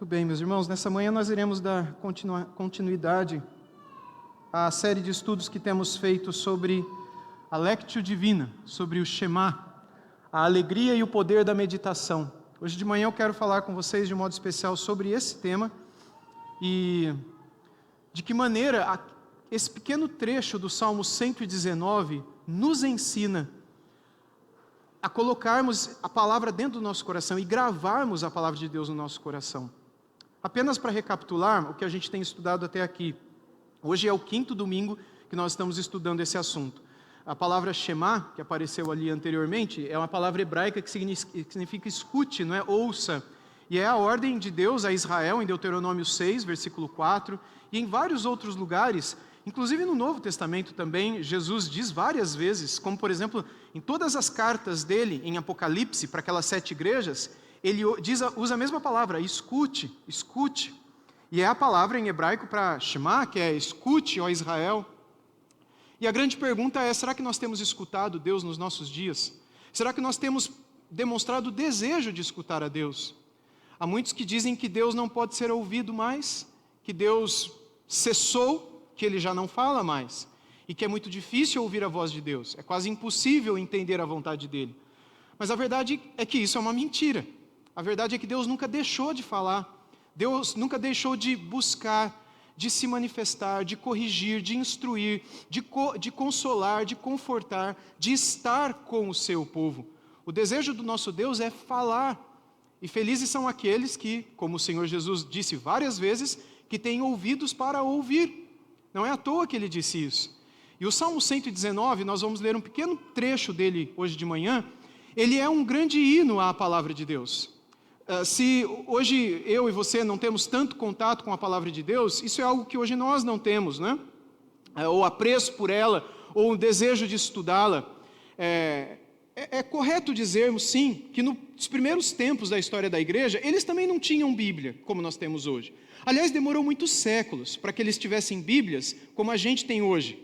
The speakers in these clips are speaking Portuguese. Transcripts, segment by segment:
Muito bem, meus irmãos, nessa manhã nós iremos dar continuidade à série de estudos que temos feito sobre a Lectio Divina, sobre o Shema, a alegria e o poder da meditação. Hoje de manhã eu quero falar com vocês de modo especial sobre esse tema e de que maneira esse pequeno trecho do Salmo 119 nos ensina a colocarmos a palavra dentro do nosso coração e gravarmos a palavra de Deus no nosso coração. Apenas para recapitular o que a gente tem estudado até aqui. Hoje é o 5º domingo que nós estamos estudando esse assunto. A palavra Shema, que apareceu ali anteriormente, é uma palavra hebraica que significa escute, não é? Ouça. E é a ordem de Deus a Israel em Deuteronômio 6, versículo 4, e em vários outros lugares, inclusive no Novo Testamento também, Jesus diz várias vezes, como por exemplo, em todas as cartas dele, em Apocalipse, para aquelas 7 igrejas, ele usa a mesma palavra, escute, escute. E é a palavra em hebraico para Shema, que é escute, ó Israel. E a grande pergunta é, será que nós temos escutado Deus nos nossos dias? Será que nós temos demonstrado o desejo de escutar a Deus? Há muitos que dizem que Deus não pode ser ouvido mais, que Deus cessou, que Ele já não fala mais, e que é muito difícil ouvir a voz de Deus, é quase impossível entender a vontade dEle. Mas a verdade é que isso é uma mentira. A verdade é que Deus nunca deixou de falar, Deus nunca deixou de buscar, de se manifestar, de corrigir, de instruir, de consolar, de confortar, de estar com o seu povo. O desejo do nosso Deus é falar. E felizes são aqueles que, como o Senhor Jesus disse várias vezes, que têm ouvidos para ouvir. Não é à toa que Ele disse isso. E o Salmo 119, nós vamos ler um pequeno trecho dele hoje de manhã. Ele é um grande hino à palavra de Deus. Se hoje eu e você não temos tanto contato com a palavra de Deus, isso é algo que hoje nós não temos, né? Ou apreço por ela, ou o desejo de estudá-la. É correto dizermos, sim, que nos primeiros tempos da história da igreja, eles também não tinham Bíblia, como nós temos hoje. Aliás, demorou muitos séculos para que eles tivessem Bíblias, como a gente tem hoje.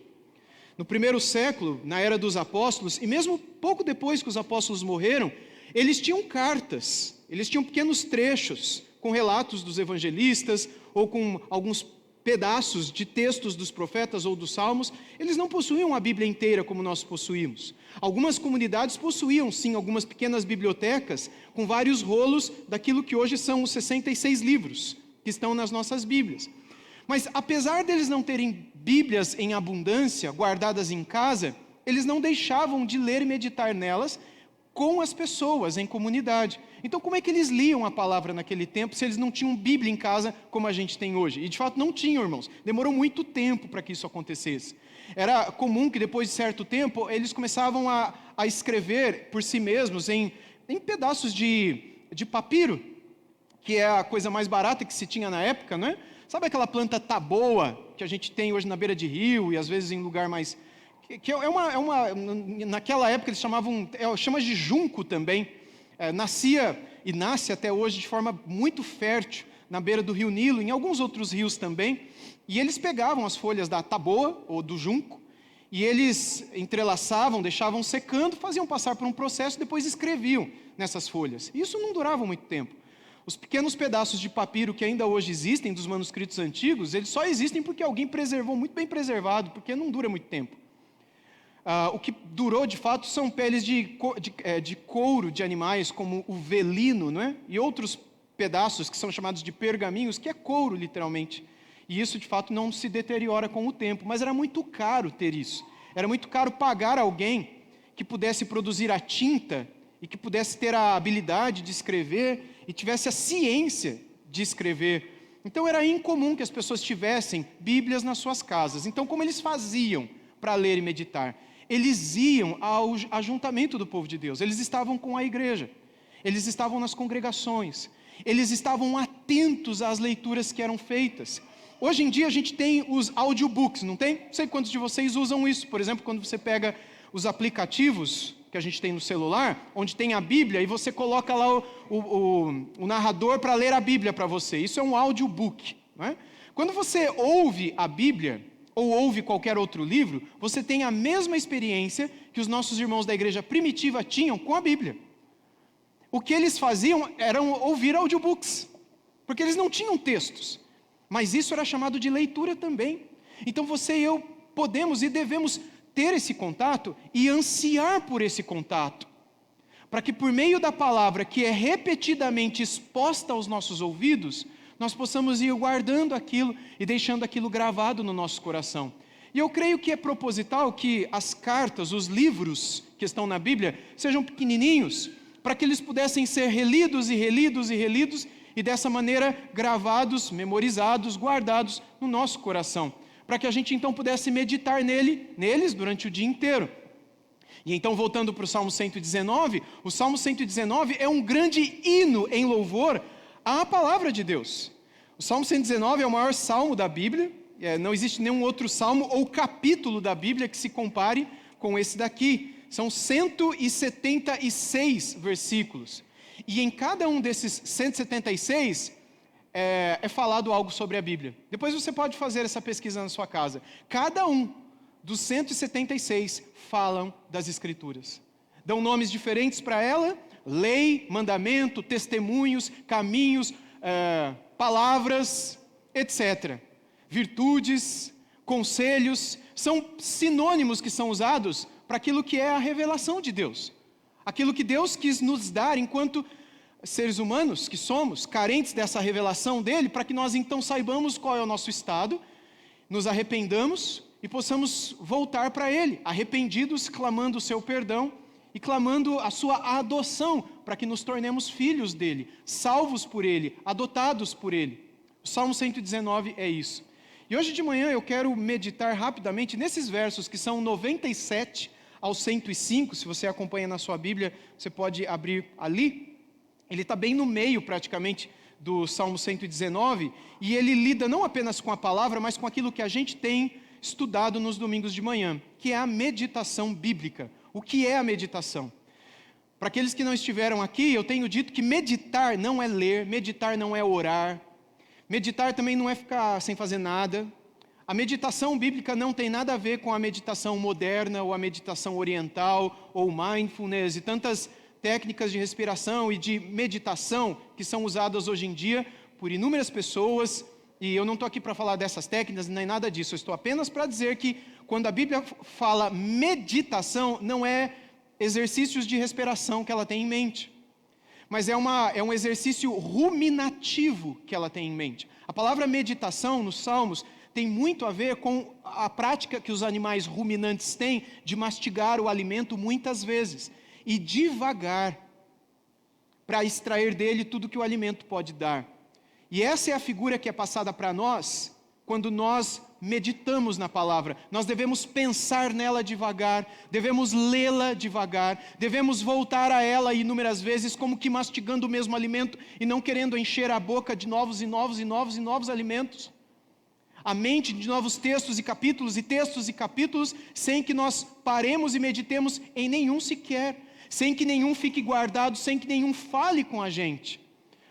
No primeiro século, na era dos apóstolos, e mesmo pouco depois que os apóstolos morreram, eles tinham cartas, eles tinham pequenos trechos com relatos dos evangelistas ou com alguns pedaços de textos dos profetas ou dos salmos. Eles não possuíam a Bíblia inteira como nós possuímos. Algumas comunidades possuíam, sim, algumas pequenas bibliotecas com vários rolos daquilo que hoje são os 66 livros que estão nas nossas Bíblias. Mas apesar deles não terem Bíblias em abundância, guardadas em casa, eles não deixavam de ler e meditar nelas com as pessoas em comunidade. Então como é que eles liam a palavra naquele tempo se eles não tinham Bíblia em casa como a gente tem hoje? E de fato não tinham, irmãos. Demorou muito tempo para que isso acontecesse. Era comum que depois de certo tempo eles começavam a escrever por si mesmos em pedaços de papiro, que é a coisa mais barata que se tinha na época, não é? Sabe aquela planta taboa que a gente tem hoje na beira de rio e às vezes em lugar mais... naquela época eles chama de junco também, nascia e nasce até hoje de forma muito fértil na beira do rio Nilo, em alguns outros rios também, e eles pegavam as folhas da taboa ou do junco, e eles entrelaçavam, deixavam secando, faziam passar por um processo, depois escreviam nessas folhas. Isso não durava muito tempo. Os pequenos pedaços de papiro que ainda hoje existem, dos manuscritos antigos, eles só existem porque alguém preservou, muito bem preservado, porque não dura muito tempo. O que durou de fato são peles de couro de animais, como o velino, não é? E outros pedaços que são chamados de pergaminhos, que é couro literalmente. E isso de fato não se deteriora com o tempo, mas era muito caro ter isso. Era muito caro pagar alguém que pudesse produzir a tinta e que pudesse ter a habilidade de escrever e tivesse a ciência de escrever. Então era incomum que as pessoas tivessem Bíblias nas suas casas. Então como eles faziam para ler e meditar? Eles iam ao ajuntamento do povo de Deus, eles estavam com a igreja, eles estavam nas congregações, eles estavam atentos às leituras que eram feitas. Hoje em dia a gente tem os audiobooks, não tem? Não sei quantos de vocês usam isso. Por exemplo, quando você pega os aplicativos que a gente tem no celular, onde tem a Bíblia, e você coloca lá o narrador para ler a Bíblia para você. Isso é um audiobook, não é? Quando você ouve a Bíblia, ou ouve qualquer outro livro, você tem a mesma experiência que os nossos irmãos da igreja primitiva tinham com a Bíblia. O que eles faziam era ouvir audiobooks. porque eles não tinham textos, mas isso era chamado de leitura também. Então você e eu podemos e devemos ter esse contato e ansiar por esse contato, para que por meio da palavra que é repetidamente exposta aos nossos ouvidos, nós possamos ir guardando aquilo e deixando aquilo gravado no nosso coração. E eu creio que é proposital que as cartas, os livros que estão na Bíblia, sejam pequenininhos, para que eles pudessem ser relidos e relidos e relidos, e dessa maneira gravados, memorizados, guardados no nosso coração, para que a gente então pudesse meditar neles durante o dia inteiro. E então, voltando para o Salmo 119, o Salmo 119 é um grande hino em louvor à palavra de Deus. O Salmo 119 é o maior salmo da Bíblia, não existe nenhum outro salmo ou capítulo da Bíblia que se compare com esse daqui. São 176 versículos. E em cada um desses 176 é falado algo sobre a Bíblia. Depois você pode fazer essa pesquisa na sua casa. Cada um dos 176 falam das Escrituras. Dão nomes diferentes para ela: lei, mandamento, testemunhos, caminhos, palavras, etc. Virtudes, conselhos, são sinônimos que são usados para aquilo que é a revelação de Deus. Aquilo que Deus quis nos dar enquanto seres humanos que somos, carentes dessa revelação dele, para que nós então saibamos qual é o nosso estado, nos arrependamos e possamos voltar para ele, arrependidos, clamando o seu perdão e clamando a sua adoção, para que nos tornemos filhos dele, salvos por ele, adotados por ele. O Salmo 119 é isso. E hoje de manhã eu quero meditar rapidamente nesses versos que são 97 ao 105, se você acompanha na sua Bíblia, você pode abrir ali. Ele está bem no meio praticamente do Salmo 119, e ele lida não apenas com a palavra, mas com aquilo que a gente tem estudado nos domingos de manhã, que é a meditação bíblica. O que é a meditação? Para aqueles que não estiveram aqui, eu tenho dito que meditar não é ler, meditar não é orar, meditar também não é ficar sem fazer nada. A meditação bíblica não tem nada a ver com a meditação moderna, ou a meditação oriental, ou mindfulness, e tantas técnicas de respiração e de meditação que são usadas hoje em dia por inúmeras pessoas. E eu não estou aqui para falar dessas técnicas, nem nada disso. Eu estou apenas para dizer que quando a Bíblia fala meditação, não é exercícios de respiração que ela tem em mente, mas é um exercício ruminativo que ela tem em mente. A palavra meditação nos Salmos tem muito a ver com a prática que os animais ruminantes têm de mastigar o alimento muitas vezes e devagar, para extrair dele tudo que o alimento pode dar. E essa é a figura que é passada para nós quando nós meditamos na palavra. Nós devemos pensar nela devagar, devemos lê-la devagar, devemos voltar a ela inúmeras vezes, como que mastigando o mesmo alimento e não querendo encher a boca de novos e novos e novos e novos alimentos. A mente de novos textos e capítulos, sem que nós paremos e meditemos em nenhum sequer, sem que nenhum fique guardado, sem que nenhum fale com a gente.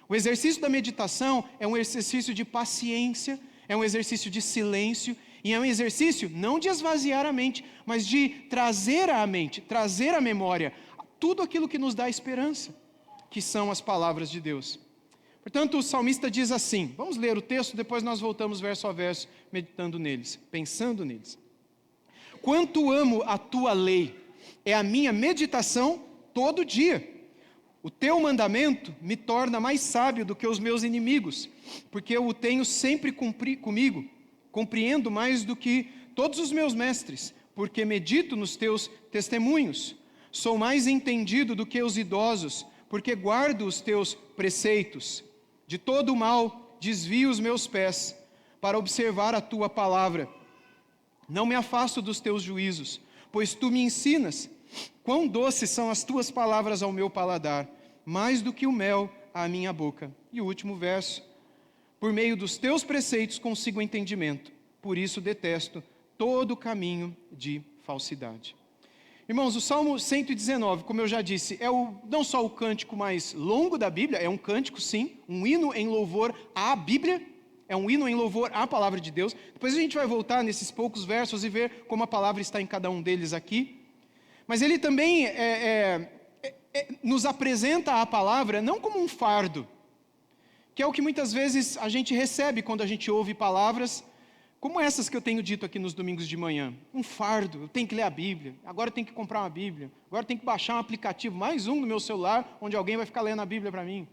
O exercício da meditação é um exercício de paciência, é um exercício de silêncio, e é um exercício não de esvaziar a mente, mas de trazer à mente, trazer à memória, tudo aquilo que nos dá esperança, que são as palavras de Deus. Portanto, o salmista diz assim, vamos ler o texto, depois nós voltamos verso a verso, meditando neles, pensando neles. Quanto amo a tua lei, é a minha meditação todo dia. O teu mandamento me torna mais sábio do que os meus inimigos, porque eu o tenho sempre comigo, compreendo mais do que todos os meus mestres, porque medito nos teus testemunhos. Sou mais entendido do que os idosos, porque guardo os teus preceitos. De todo o mal desvio os meus pés, para observar a tua palavra. Não me afasto dos teus juízos, pois tu me ensinas. Quão doces são as tuas palavras ao meu paladar, mais do que o mel à minha boca. E o último verso. Por meio dos teus preceitos consigo entendimento, por isso detesto todo caminho de falsidade. Irmãos, o Salmo 119, como eu já disse, é não só o cântico mais longo da Bíblia, é um cântico sim, um hino em louvor à Bíblia, é um hino em louvor à palavra de Deus. Depois a gente vai voltar nesses poucos versos e ver como a palavra está em cada um deles aqui. Mas ele também nos apresenta a palavra não como um fardo, que é o que muitas vezes a gente recebe quando a gente ouve palavras como essas que eu tenho dito aqui nos domingos de manhã. Um fardo, eu tenho que ler a Bíblia, agora eu tenho que comprar uma Bíblia, agora eu tenho que baixar um aplicativo, mais um no meu celular, onde alguém vai ficar lendo a Bíblia para mim.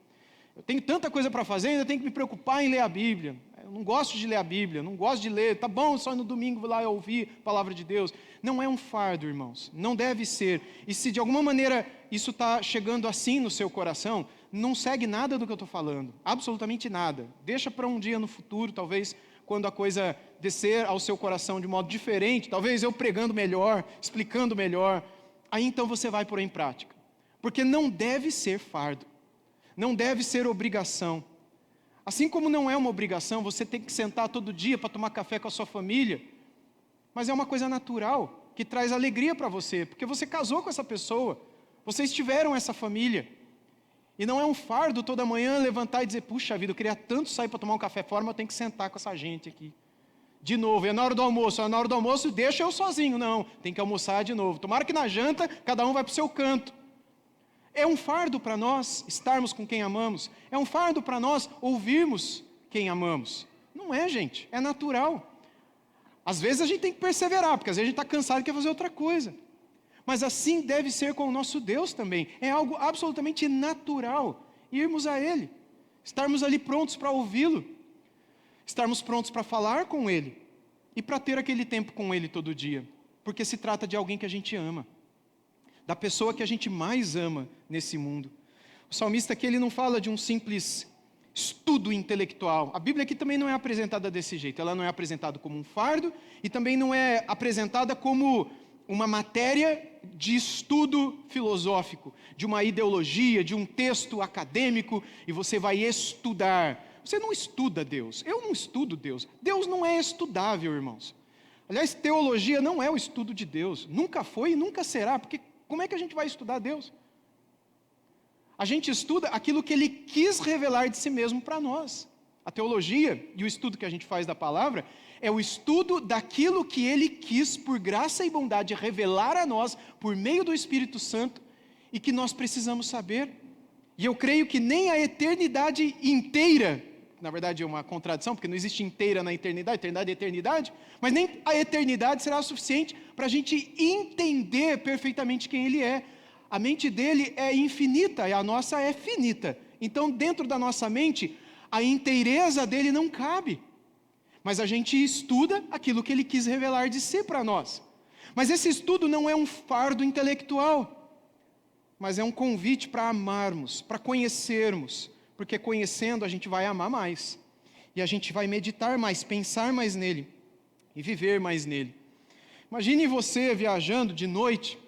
Eu tenho tanta coisa para fazer, ainda tenho que me preocupar em ler a Bíblia. Eu não gosto de ler a Bíblia, não gosto de ler, tá bom, só no domingo vou lá e ouvir a palavra de Deus. Não é um fardo, irmãos, não deve ser. E se de alguma maneira isso está chegando assim no seu coração, não segue nada do que eu estou falando, absolutamente nada. Deixa para um dia no futuro, talvez, quando a coisa descer ao seu coração de modo diferente, talvez eu pregando melhor, explicando melhor, aí então você vai pôr em prática. Porque não deve ser fardo, não deve ser obrigação. Assim como não é uma obrigação, você tem que sentar todo dia para tomar café com a sua família, mas é uma coisa natural, que traz alegria para você, porque você casou com essa pessoa, vocês tiveram essa família, e não é um fardo toda manhã levantar e dizer, puxa vida, eu queria tanto sair para tomar um café fora, mas eu tenho que sentar com essa gente aqui. De novo, é na hora do almoço, deixa eu sozinho. Não, tem que almoçar de novo. Tomara que na janta, cada um vai para o seu canto. É um fardo para nós estarmos com quem amamos. É um fardo para nós ouvirmos quem amamos. Não é, gente, é natural. Às vezes a gente tem que perseverar, porque às vezes a gente está cansado e quer fazer outra coisa. Mas assim deve ser com o nosso Deus também. É algo absolutamente natural irmos a Ele, estarmos ali prontos para ouvi-lo, estarmos prontos para falar com Ele e para ter aquele tempo com Ele todo dia, porque se trata de alguém que a gente ama, da pessoa que a gente mais ama nesse mundo. O salmista aqui, ele não fala de um simples estudo intelectual. A Bíblia aqui também não é apresentada desse jeito, ela não é apresentada como um fardo e também não é apresentada como uma matéria de estudo filosófico, de uma ideologia, de um texto acadêmico, e você vai estudar. Você não estuda Deus, eu não estudo Deus. Deus não é estudável, irmãos. Aliás, teologia não é o estudo de Deus, nunca foi e nunca será, porque como é que a gente vai estudar Deus? A gente estuda aquilo que Ele quis revelar de si mesmo para nós. A teologia e o estudo que a gente faz da palavra é o estudo daquilo que Ele quis, por graça e bondade, revelar a nós, por meio do Espírito Santo, e que nós precisamos saber. E eu creio que nem a eternidade inteira, na verdade é uma contradição, porque não existe inteira na eternidade, eternidade é eternidade, mas nem a eternidade será o suficiente para a gente entender perfeitamente quem Ele é. A mente dele é infinita e a nossa é finita. Então, dentro da nossa mente, a inteireza dele não cabe. Mas a gente estuda aquilo que Ele quis revelar de si para nós. Mas esse estudo não é um fardo intelectual, mas é um convite para amarmos, para conhecermos, porque conhecendo a gente vai amar mais, e a gente vai meditar mais, pensar mais nele, e viver mais nele. Imagine você viajando de noite,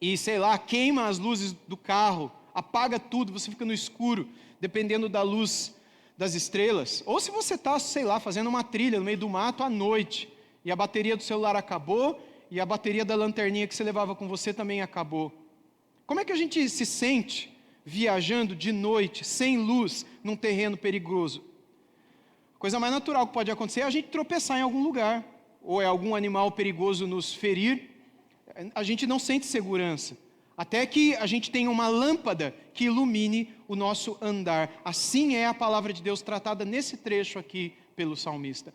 e sei lá, queima as luzes do carro, apaga tudo, você fica no escuro, dependendo da luz das estrelas, ou se você está, sei lá, fazendo uma trilha no meio do mato à noite, e a bateria do celular acabou, e a bateria da lanterninha que você levava com você também acabou. Como é que a gente se sente viajando de noite, sem luz, num terreno perigoso? A coisa mais natural que pode acontecer é a gente tropeçar em algum lugar, ou é algum animal perigoso nos ferir. A gente não sente segurança, até que a gente tenha uma lâmpada que ilumine o nosso andar. Assim é a palavra de Deus tratada nesse trecho aqui pelo salmista.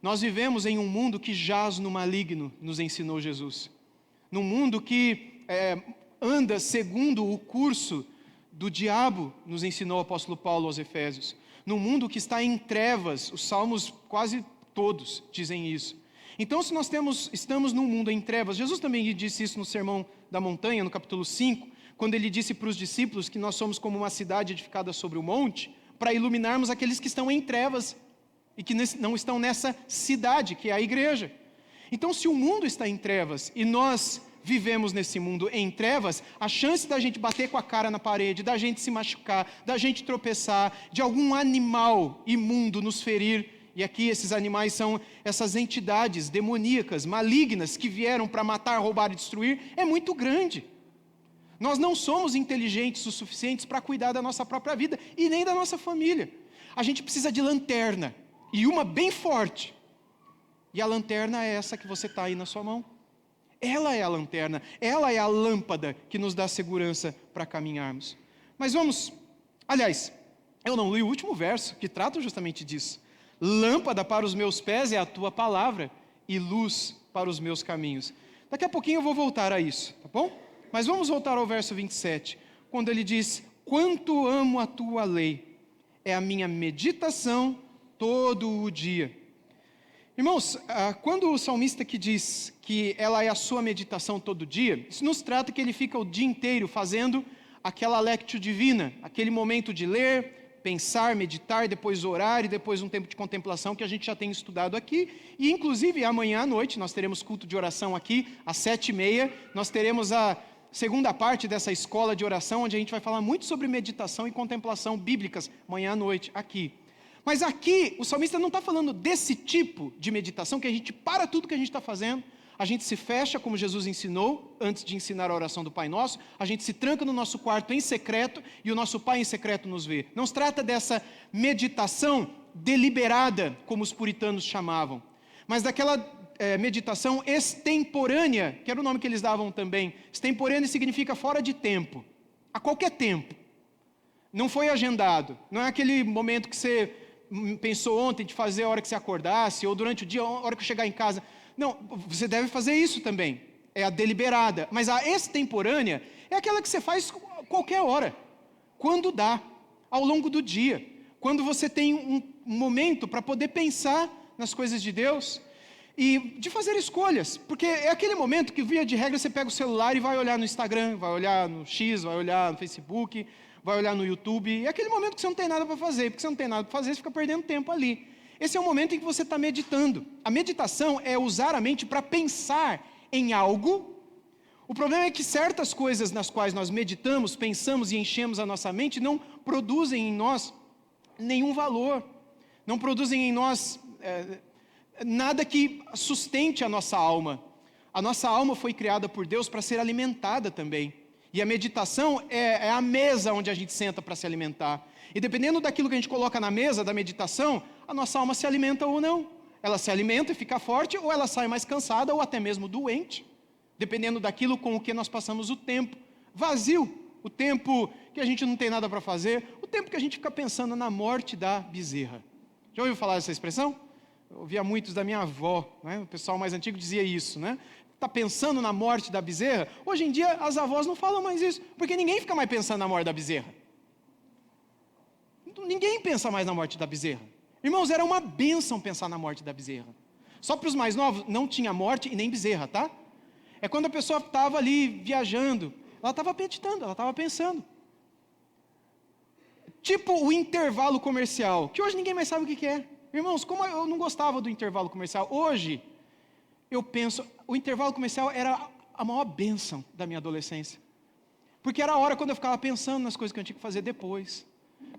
Nós vivemos em um mundo que jaz no maligno, nos ensinou Jesus. Num mundo que anda segundo o curso do diabo, nos ensinou o apóstolo Paulo aos Efésios. Num mundo que está em trevas, os salmos quase todos dizem isso. Então, se nós estamos num mundo em trevas, Jesus também disse isso no Sermão da Montanha, no capítulo 5, quando ele disse para os discípulos que nós somos como uma cidade edificada sobre o monte, para iluminarmos aqueles que estão em trevas e que não estão nessa cidade, que é a igreja. Então, se o mundo está em trevas e nós vivemos nesse mundo em trevas, a chance da gente bater com a cara na parede, da gente se machucar, da gente tropeçar, de algum animal imundo nos ferir, e aqui esses animais são essas entidades demoníacas, malignas, que vieram para matar, roubar e destruir, é muito grande. Nós não somos inteligentes o suficientes para cuidar da nossa própria vida e nem da nossa família. A gente precisa de lanterna, e uma bem forte. E a lanterna é essa que você está aí na sua mão. Ela é a lanterna, ela é a lâmpada que nos dá segurança para caminharmos. Mas vamos, aliás, Eu não li o último verso, que trata justamente disso. Lâmpada para os meus pés é a tua palavra e luz para os meus caminhos. Daqui a pouquinho eu vou voltar a isso, tá bom? Mas vamos voltar ao verso 27, quando ele diz: quanto amo a tua lei, é a minha meditação todo o dia. Irmãos, quando o salmista aqui diz que ela é a sua meditação todo dia, isso nos trata que ele fica o dia inteiro fazendo aquela lectio divina, aquele momento de ler, pensar, meditar, depois orar e depois um tempo de contemplação que a gente já tem estudado aqui. E inclusive amanhã à noite nós teremos culto de oração aqui, às 7h30, nós teremos a segunda parte dessa escola de oração, onde a gente vai falar muito sobre meditação e contemplação bíblicas, amanhã à noite aqui. Mas aqui, o salmista não está falando desse tipo de meditação, que a gente para tudo que a gente está fazendo, a gente se fecha, como Jesus ensinou, antes de ensinar a oração do Pai Nosso, a gente se tranca no nosso quarto em secreto, e o nosso Pai em secreto nos vê. Não se trata dessa meditação deliberada, como os puritanos chamavam, mas daquela meditação extemporânea, que era o nome que eles davam também. Extemporânea significa fora de tempo, a qualquer tempo. Não foi agendado, não é aquele momento que você pensou ontem de fazer a hora que você acordasse, ou durante o dia, a hora que eu chegar em casa. Não, você deve fazer isso também, é a deliberada. Mas a extemporânea é aquela que você faz qualquer hora, quando dá, ao longo do dia. Quando você tem um momento para poder pensar nas coisas de Deus e de fazer escolhas. Porque é aquele momento que, via de regra, você pega o celular e vai olhar no Instagram, vai olhar no X, vai olhar no Facebook, vai olhar no YouTube. É aquele momento que você não tem nada para fazer. Porque você não tem nada para fazer, você fica perdendo tempo ali. Esse é o momento em que você está meditando. A meditação é usar a mente para pensar em algo. O problema é que certas coisas nas quais nós meditamos, pensamos e enchemos a nossa mente não produzem em nós nenhum valor. Não produzem em nós nada que sustente a nossa alma. A nossa alma foi criada por Deus para ser alimentada também. E a meditação é a mesa onde a gente senta para se alimentar. E dependendo daquilo que a gente coloca na mesa da meditação, a nossa alma se alimenta ou não. Ela se alimenta e fica forte, ou ela sai mais cansada, ou até mesmo doente. Dependendo daquilo com o que nós passamos o tempo. Vazio, o tempo que a gente não tem nada para fazer, o tempo que a gente fica pensando na morte da bezerra. Já ouviu falar dessa expressão? Eu ouvia muitos da minha avó, né? O pessoal mais antigo dizia isso, né? Está pensando na morte da bezerra? Hoje em dia as avós não falam mais isso, porque ninguém fica mais pensando na morte da bezerra. Ninguém pensa mais na morte da bezerra. Irmãos, era uma bênção pensar na morte da bezerra. Só para os mais novos, não tinha morte e nem bezerra, tá? É quando a pessoa estava ali viajando, ela estava meditando, ela estava pensando. Tipo o intervalo comercial, que hoje ninguém mais sabe o que é. Irmãos, como eu não gostava do intervalo comercial, hoje eu penso, o intervalo comercial era a maior bênção da minha adolescência. Porque era a hora quando eu ficava pensando nas coisas que eu tinha que fazer depois.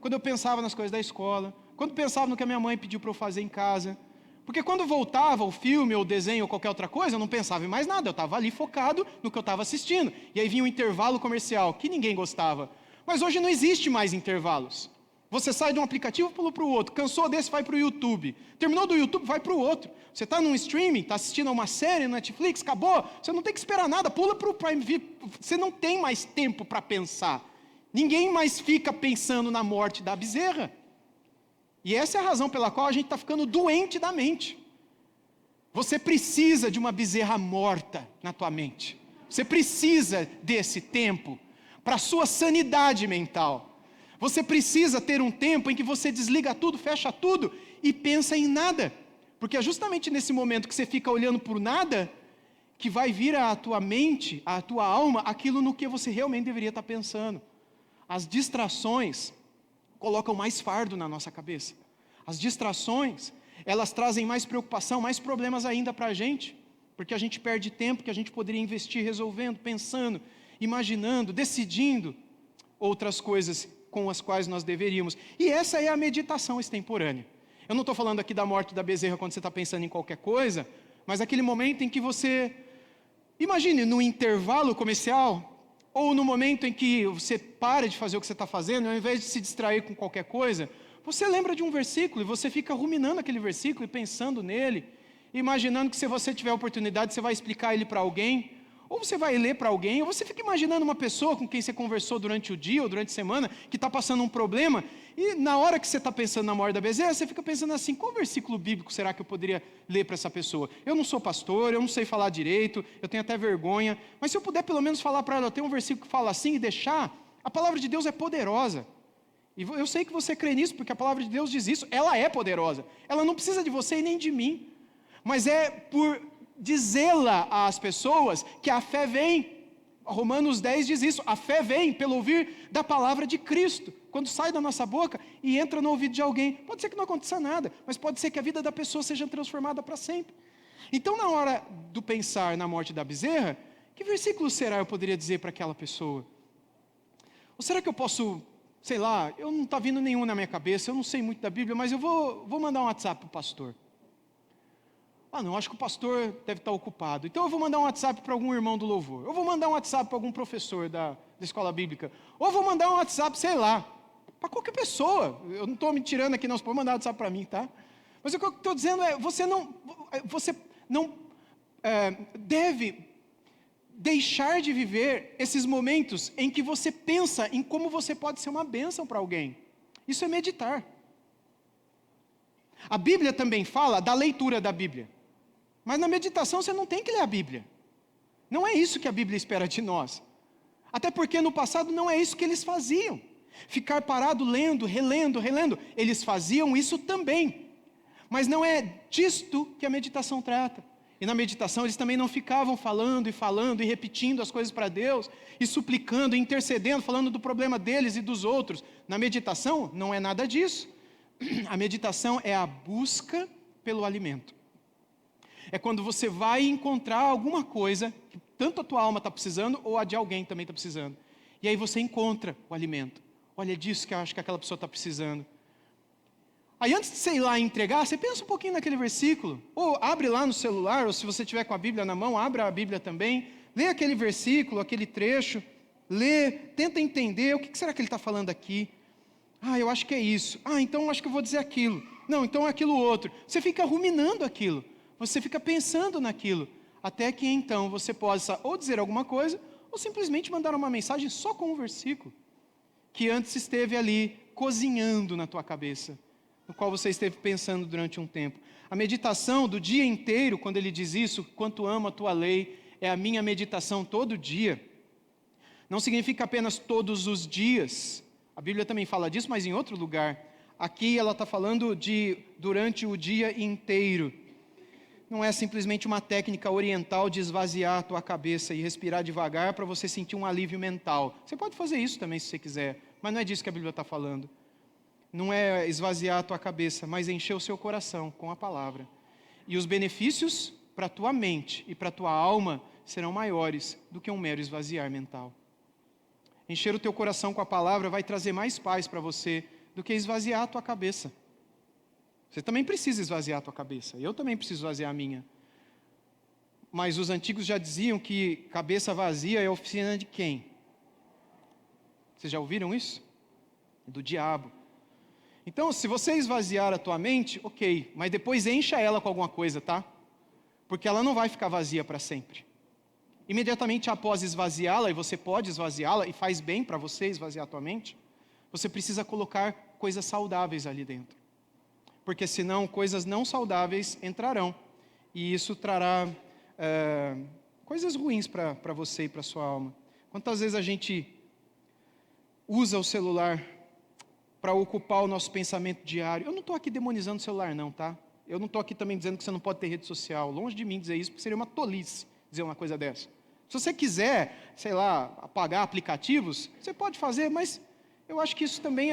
Quando eu pensava nas coisas da escola, quando pensava no que a minha mãe pediu para eu fazer em casa. Porque quando voltava o filme, ou o desenho, ou qualquer outra coisa, eu não pensava em mais nada, eu estava ali focado no que eu estava assistindo. E aí vinha o intervalo comercial, que ninguém gostava. Mas hoje não existe mais intervalos. Você sai de um aplicativo e pula para o outro, cansou desse, vai para o YouTube. Terminou do YouTube, vai para o outro. Você está num streaming, está assistindo a uma série no Netflix, acabou, você não tem que esperar nada, pula para o Prime Video. Você não tem mais tempo para pensar. Ninguém mais fica pensando na morte da bezerra. E essa é a razão pela qual a gente está ficando doente da mente. Você precisa de uma bezerra morta na tua mente. Você precisa desse tempo para a sua sanidade mental. Você precisa ter um tempo em que você desliga tudo, fecha tudo e pensa em nada. Porque é justamente nesse momento que você fica olhando por nada que vai vir à tua mente, à tua alma, aquilo no que você realmente deveria estar pensando. As distrações colocam mais fardo na nossa cabeça. As distrações, elas trazem mais preocupação, mais problemas ainda para a gente, porque a gente perde tempo que a gente poderia investir resolvendo, pensando, imaginando, decidindo outras coisas com as quais nós deveríamos. E essa é a meditação extemporânea. Eu não estou falando aqui da morte da bezerra quando você está pensando em qualquer coisa, mas aquele momento em que você, imagine, no intervalo comercial, ou no momento em que você para de fazer o que você está fazendo, ao invés de se distrair com qualquer coisa, você lembra de um versículo e você fica ruminando aquele versículo e pensando nele, imaginando que se você tiver oportunidade, você vai explicar ele para alguém, Ou você vai ler para alguém, ou você fica imaginando uma pessoa com quem você conversou durante o dia ou durante a semana, que está passando um problema, e na hora que você está pensando na morte da bezerra, você fica pensando assim, qual versículo bíblico será que eu poderia ler para essa pessoa? Eu não sou pastor, eu não sei falar direito, eu tenho até vergonha, mas se eu puder pelo menos falar para ela, tem um versículo que fala assim e deixar, a palavra de Deus é poderosa. E eu sei que você crê nisso, porque a palavra de Deus diz isso, ela é poderosa. Ela não precisa de você e nem de mim, mas é por dizê-la às pessoas que a fé vem. Romanos 10 diz isso, a fé vem pelo ouvir da palavra de Cristo, quando sai da nossa boca e entra no ouvido de alguém. Pode ser que não aconteça nada, mas pode ser que a vida da pessoa seja transformada para sempre. Então, na hora do pensar na morte da bezerra, que versículo será eu poderia dizer para aquela pessoa? Ou será que eu posso, sei lá, eu não está vindo nenhum na minha cabeça, eu não sei muito da Bíblia, mas eu vou mandar um WhatsApp para o pastor. Ah, não, acho que o pastor deve estar ocupado. Então eu vou mandar um WhatsApp para algum irmão do louvor. Eu vou mandar um WhatsApp para algum professor da escola bíblica. Ou vou mandar um WhatsApp, sei lá, para qualquer pessoa. Eu não estou me tirando aqui, não. Você pode mandar um WhatsApp para mim, tá? Mas o que eu estou dizendo é, você não deve deixar de viver esses momentos em que você pensa em como você pode ser uma bênção para alguém. Isso é meditar. A Bíblia também fala da leitura da Bíblia. Mas na meditação você não tem que ler a Bíblia. Não é isso que a Bíblia espera de nós. Até porque no passado não é isso que eles faziam. Ficar parado lendo, relendo. Eles faziam isso também. Mas não é disto que a meditação trata. E na meditação eles também não ficavam falando e repetindo as coisas para Deus, e suplicando, e intercedendo, falando do problema deles e dos outros. Na meditação não é nada disso. A meditação é a busca pelo alimento. É quando você vai encontrar alguma coisa que tanto a tua alma está precisando, ou a de alguém também está precisando. E aí você encontra o alimento. Olha, é disso que eu acho que aquela pessoa está precisando. Aí antes de você ir lá entregar, você pensa um pouquinho naquele versículo. Ou abre lá no celular, ou se você tiver com a Bíblia na mão, abra a Bíblia também. Lê aquele versículo, aquele trecho. Lê, tenta entender o que será que ele está falando aqui. Ah, eu acho que é isso. Ah, então eu acho que eu vou dizer aquilo. Não, então é aquilo outro. Você fica ruminando aquilo. Você fica pensando naquilo. Até que então você possa ou dizer alguma coisa, ou simplesmente mandar uma mensagem só com um versículo. Que antes esteve ali, cozinhando na tua cabeça. No qual você esteve pensando durante um tempo. A meditação do dia inteiro, quando ele diz isso, quanto amo a tua lei, é a minha meditação todo dia. Não significa apenas todos os dias. A Bíblia também fala disso, mas em outro lugar. Aqui ela está falando de durante o dia inteiro. Não é simplesmente uma técnica oriental de esvaziar a tua cabeça e respirar devagar para você sentir um alívio mental. Você pode fazer isso também se você quiser, mas não é disso que a Bíblia está falando. Não é esvaziar a tua cabeça, mas encher o seu coração com a palavra. E os benefícios para a tua mente e para a tua alma serão maiores do que um mero esvaziar mental. Encher o teu coração com a palavra vai trazer mais paz para você do que esvaziar a tua cabeça. Você também precisa esvaziar a tua cabeça. Eu também preciso esvaziar a minha. Mas os antigos já diziam que cabeça vazia é a oficina de quem? Vocês já ouviram isso? Do diabo. Então, se você esvaziar a tua mente, ok. Mas depois encha ela com alguma coisa, tá? Porque ela não vai ficar vazia para sempre. Imediatamente após esvaziá-la, e você pode esvaziá-la, e faz bem para você esvaziar a tua mente, você precisa colocar coisas saudáveis ali dentro. Porque senão coisas não saudáveis entrarão. E isso trará coisas ruins para você e para a sua alma. Quantas vezes a gente usa o celular para ocupar o nosso pensamento diário? Eu não estou aqui demonizando o celular não, tá? Eu não estou aqui também dizendo que você não pode ter rede social. Longe de mim dizer isso, porque seria uma tolice dizer uma coisa dessa. Se você quiser, sei lá, apagar aplicativos, você pode fazer, mas eu acho que isso também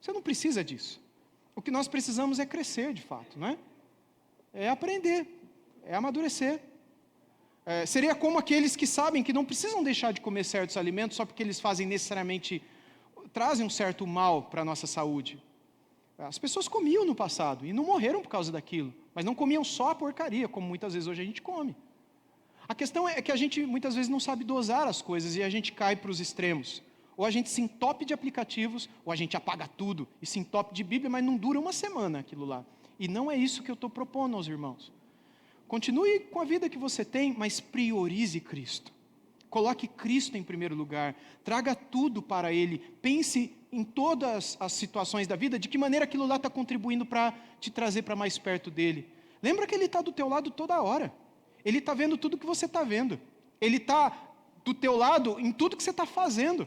você não precisa disso. O que nós precisamos é crescer, de fato, não é? É aprender, é amadurecer. Seria como aqueles que sabem que não precisam deixar de comer certos alimentos só porque eles trazem um certo mal para a nossa saúde. As pessoas comiam no passado e não morreram por causa daquilo, mas não comiam só a porcaria, como muitas vezes hoje a gente come. A questão é que a gente muitas vezes não sabe dosar as coisas e a gente cai para os extremos. Ou a gente se entope de aplicativos, ou a gente apaga tudo e se entope de Bíblia, mas não dura uma semana aquilo lá. E não é isso que eu estou propondo aos irmãos. Continue com a vida que você tem, mas priorize Cristo. Coloque Cristo em primeiro lugar. Traga tudo para Ele. Pense em todas as situações da vida, de que maneira aquilo lá está contribuindo para te trazer para mais perto dEle. Lembra que Ele está do teu lado toda hora. Ele está vendo tudo que você está vendo. Ele está do teu lado em tudo que você está fazendo.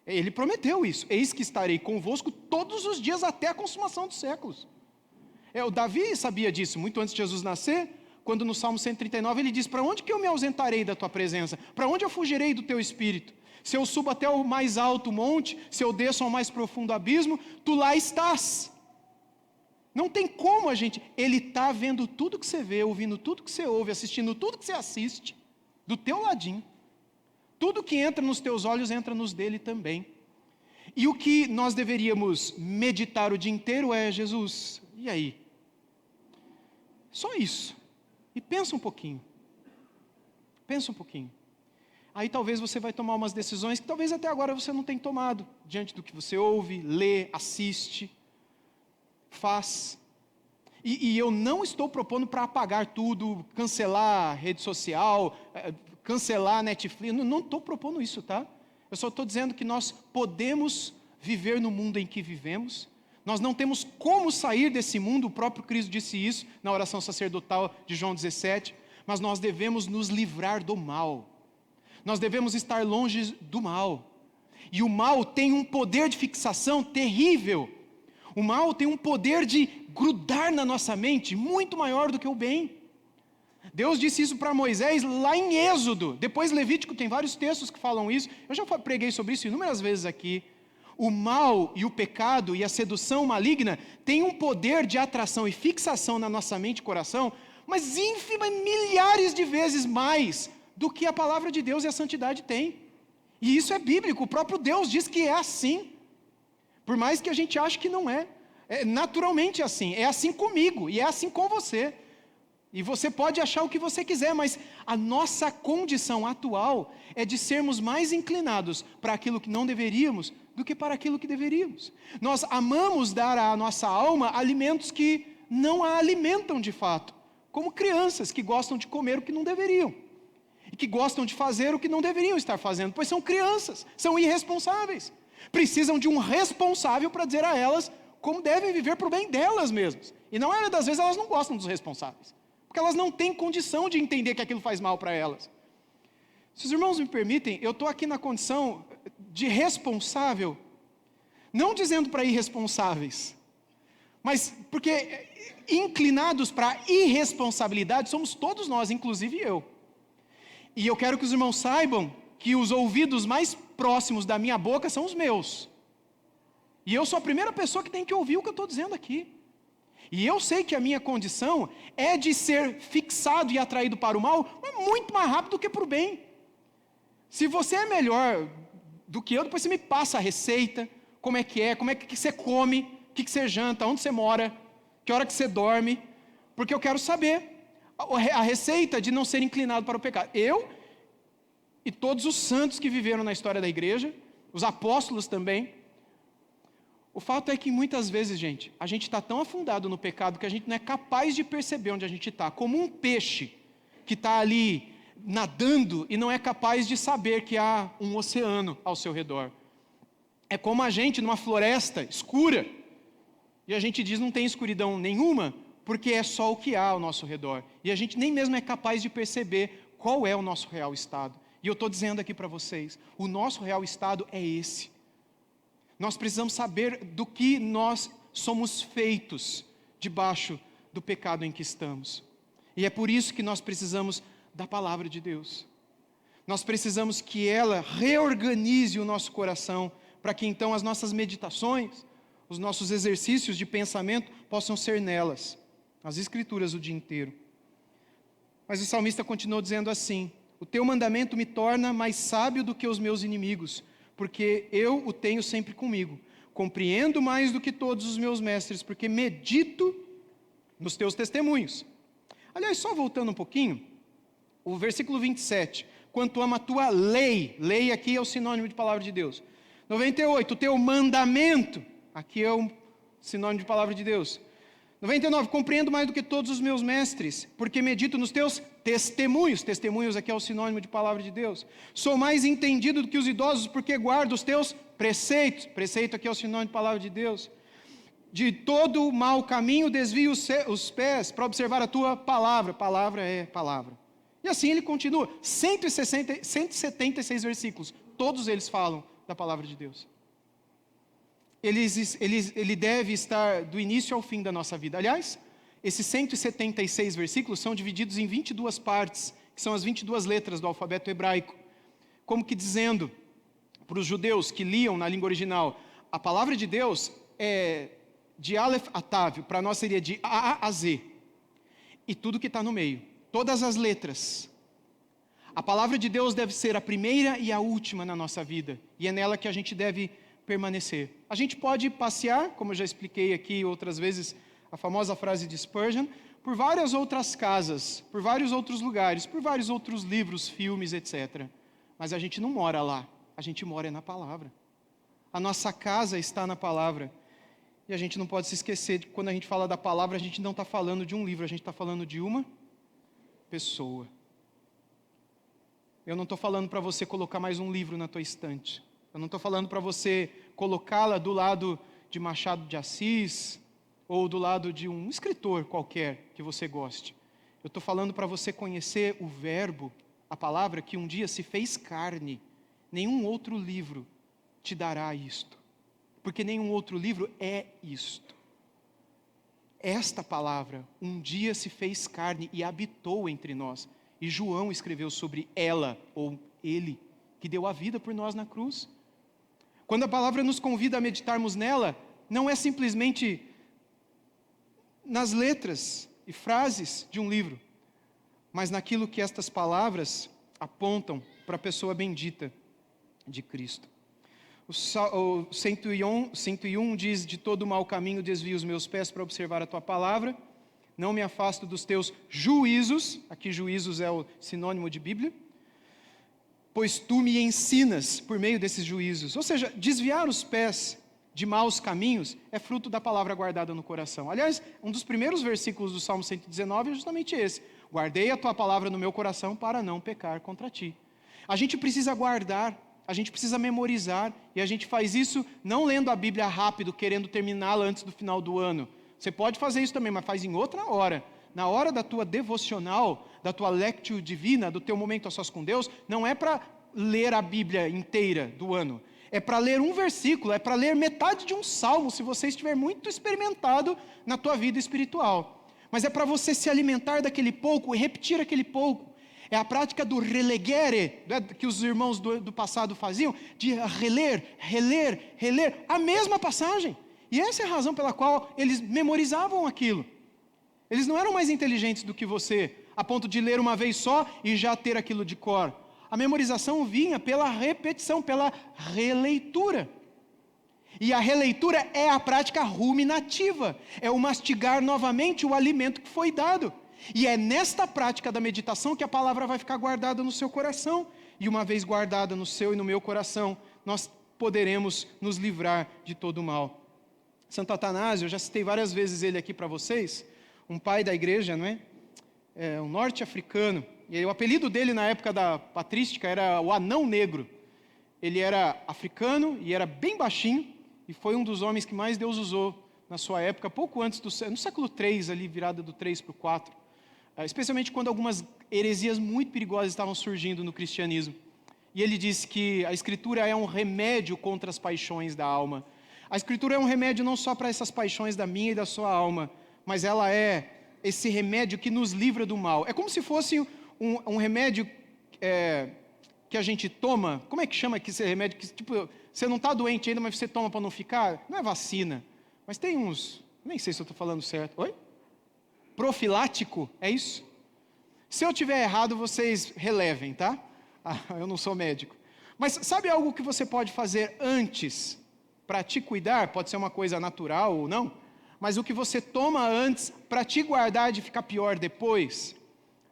Ele prometeu isso. Eis que estarei convosco todos os dias até a consumação dos séculos. O Davi sabia disso, muito antes de Jesus nascer, quando no Salmo 139 ele diz: para onde que eu me ausentarei da tua presença? Para onde eu fugirei do teu espírito? Se eu subo até o mais alto monte, se eu desço ao mais profundo abismo, tu lá estás. Não tem como Ele está vendo tudo que você vê, ouvindo tudo que você ouve, assistindo tudo que você assiste, do teu ladinho. Tudo que entra nos teus olhos, entra nos dele também. E o que nós deveríamos meditar o dia inteiro é: Jesus, e aí? Só isso. E pensa um pouquinho. Pensa um pouquinho. Aí talvez você vai tomar umas decisões que talvez até agora você não tenha tomado, diante do que você ouve, lê, assiste, faz. E eu não estou propondo para apagar tudo, cancelar a rede social, cancelar a Netflix, não estou propondo isso, tá? Eu só estou dizendo que nós podemos viver no mundo em que vivemos. Nós não temos como sair desse mundo, o próprio Cristo disse isso na oração sacerdotal de João 17, mas nós devemos nos livrar do mal. Nós devemos estar longe do mal. E o mal tem um poder de fixação terrível. O mal tem um poder de grudar na nossa mente muito maior do que o bem. Deus disse isso para Moisés lá em Êxodo. Depois Levítico tem vários textos que falam isso. Eu já preguei sobre isso inúmeras vezes aqui. O mal e o pecado e a sedução maligna têm um poder de atração e fixação na nossa mente e coração, mas milhares de vezes mais do que a palavra de Deus e a santidade tem. E isso é bíblico, o próprio Deus diz que é assim. Por mais que a gente ache que não é. É naturalmente assim, é assim comigo e é assim com você. E você pode achar o que você quiser, mas a nossa condição atual é de sermos mais inclinados para aquilo que não deveríamos do que para aquilo que deveríamos. Nós amamos dar à nossa alma alimentos que não a alimentam de fato, como crianças que gostam de comer o que não deveriam, e que gostam de fazer o que não deveriam estar fazendo, pois são crianças, são irresponsáveis, precisam de um responsável para dizer a elas como devem viver para o bem delas mesmas. E na maioria das vezes elas não gostam dos responsáveis, porque elas não têm condição de entender que aquilo faz mal para elas. Se os irmãos me permitem, eu estou aqui na condição de responsável, não dizendo para irresponsáveis, mas porque inclinados para a irresponsabilidade somos todos nós, inclusive eu. E eu quero que os irmãos saibam que os ouvidos mais próximos da minha boca são os meus. E eu sou a primeira pessoa que tem que ouvir o que eu estou dizendo aqui. E eu sei que a minha condição é de ser fixado e atraído para o mal, mas muito mais rápido do que para o bem. Se você é melhor do que eu, depois você me passa a receita, como é que você come, o que você janta, onde você mora, que hora que você dorme, porque eu quero saber a receita de não ser inclinado para o pecado. Eu e todos os santos que viveram na história da igreja, os apóstolos também. O fato é que muitas vezes, gente, a gente está tão afundado no pecado que a gente não é capaz de perceber onde a gente está, como um peixe que está ali nadando e não é capaz de saber que há um oceano ao seu redor. É como a gente numa floresta escura, e a gente diz não tem escuridão nenhuma, porque é só o que há ao nosso redor. E a gente nem mesmo é capaz de perceber qual é o nosso real estado. E eu estou dizendo aqui para vocês, o nosso real estado é esse. Nós precisamos saber do que nós somos feitos debaixo do pecado em que estamos. E é por isso que nós precisamos da palavra de Deus. Nós precisamos que ela reorganize o nosso coração, para que então as nossas meditações, os nossos exercícios de pensamento possam ser nelas, as Escrituras o dia inteiro. Mas o salmista continuou dizendo assim: o teu mandamento me torna mais sábio do que os meus inimigos, porque eu o tenho sempre comigo. Compreendo mais do que todos os meus mestres, porque medito nos teus testemunhos. Aliás, só voltando um pouquinho, o versículo 27, quanto ama a tua lei, lei aqui é o sinônimo de palavra de Deus. 98, o teu mandamento, aqui é o sinônimo de palavra de Deus. 99, compreendo mais do que todos os meus mestres, porque medito nos teus testemunhos. Testemunhos aqui é o sinônimo de palavra de Deus. Sou mais entendido do que os idosos, porque guardo os teus preceitos. Preceito aqui é o sinônimo de palavra de Deus. De todo mau caminho desvio os pés para observar a tua palavra. Palavra é palavra. E assim ele continua. 176 versículos. Todos eles falam da palavra de Deus. Ele deve estar do início ao fim da nossa vida. Aliás, esses 176 versículos são divididos em 22 partes, que são as 22 letras do alfabeto hebraico. Como que dizendo para os judeus que liam na língua original, a palavra de Deus é de Aleph a Tav, para nós seria de A a Z. E tudo que está no meio, todas as letras. A palavra de Deus deve ser a primeira e a última na nossa vida. E é nela que a gente deve permanecer. A gente pode passear, como eu já expliquei aqui outras vezes, a famosa frase de Spurgeon, por várias outras casas, por vários outros lugares, por vários outros livros, filmes, etc. Mas a gente não mora lá, a gente mora na palavra. A nossa casa está na palavra. E a gente não pode se esquecer de que quando a gente fala da palavra, a gente não está falando de um livro, a gente está falando de uma pessoa. Eu não estou falando para você colocar mais um livro na tua estante. Eu não estou falando para você colocá-la do lado de Machado de Assis ou do lado de um escritor qualquer que você goste. Eu estou falando para você conhecer o verbo, a palavra que um dia se fez carne. Nenhum outro livro te dará isto, porque nenhum outro livro é isto. Esta palavra um dia se fez carne e habitou entre nós. E João escreveu sobre ela, ou ele, que deu a vida por nós na cruz. Quando a palavra nos convida a meditarmos nela, não é simplesmente nas letras e frases de um livro, mas naquilo que estas palavras apontam para a pessoa bendita de Cristo. O 101 diz, de todo mau caminho desvio os meus pés para observar a tua palavra, não me afasto dos teus juízos, aqui juízos é o sinônimo de Bíblia, pois tu me ensinas por meio desses juízos. Ou seja, desviar os pés de maus caminhos é fruto da palavra guardada no coração. Aliás, um dos primeiros versículos do Salmo 119 é justamente esse. Guardei a tua palavra no meu coração para não pecar contra ti. A gente precisa guardar, a gente precisa memorizar, e a gente faz isso não lendo a Bíblia rápido, querendo terminá-la antes do final do ano. Você pode fazer isso também, mas faz em outra hora. Na hora da tua devocional, da tua lectio divina, do teu momento a sós com Deus, não é para ler a Bíblia inteira do ano. É para ler um versículo, é para ler metade de um salmo, se você estiver muito experimentado na tua vida espiritual. Mas é para você se alimentar daquele pouco e repetir aquele pouco. É a prática do relegere, que os irmãos do passado faziam, de reler a mesma passagem. E essa é a razão pela qual eles memorizavam aquilo. Eles não eram mais inteligentes do que você, a ponto de ler uma vez só e já ter aquilo de cor. A memorização vinha pela repetição, pela releitura. E a releitura é a prática ruminativa, é o mastigar novamente o alimento que foi dado. E é nesta prática da meditação que a palavra vai ficar guardada no seu coração. E uma vez guardada no seu e no meu coração, nós poderemos nos livrar de todo o mal. Santo Atanásio, eu já citei várias vezes ele aqui para vocês, um pai da igreja, não é? É um norte-africano. E o apelido dele na época da patrística era o Anão Negro. Ele era africano e era bem baixinho, e foi um dos homens que mais Deus usou na sua época, pouco antes no século 3, ali virada do 3 para o 4. Especialmente quando algumas heresias muito perigosas estavam surgindo no cristianismo. E ele disse que a Escritura é um remédio contra as paixões da alma. A Escritura é um remédio não só para essas paixões da minha e da sua alma, mas ela é esse remédio que nos livra do mal. É como se fosse um remédio que a gente toma. Como é que chama esse remédio? Que, tipo, você não está doente ainda, mas você toma para não ficar? Não é vacina, mas tem uns... Nem sei se eu estou falando certo. Oi? Profilático, é isso? Se eu tiver errado, vocês relevem, tá? Eu não sou médico. Mas sabe algo que você pode fazer antes para te cuidar? Pode ser uma coisa natural ou não, mas o que você toma antes para te guardar de ficar pior depois.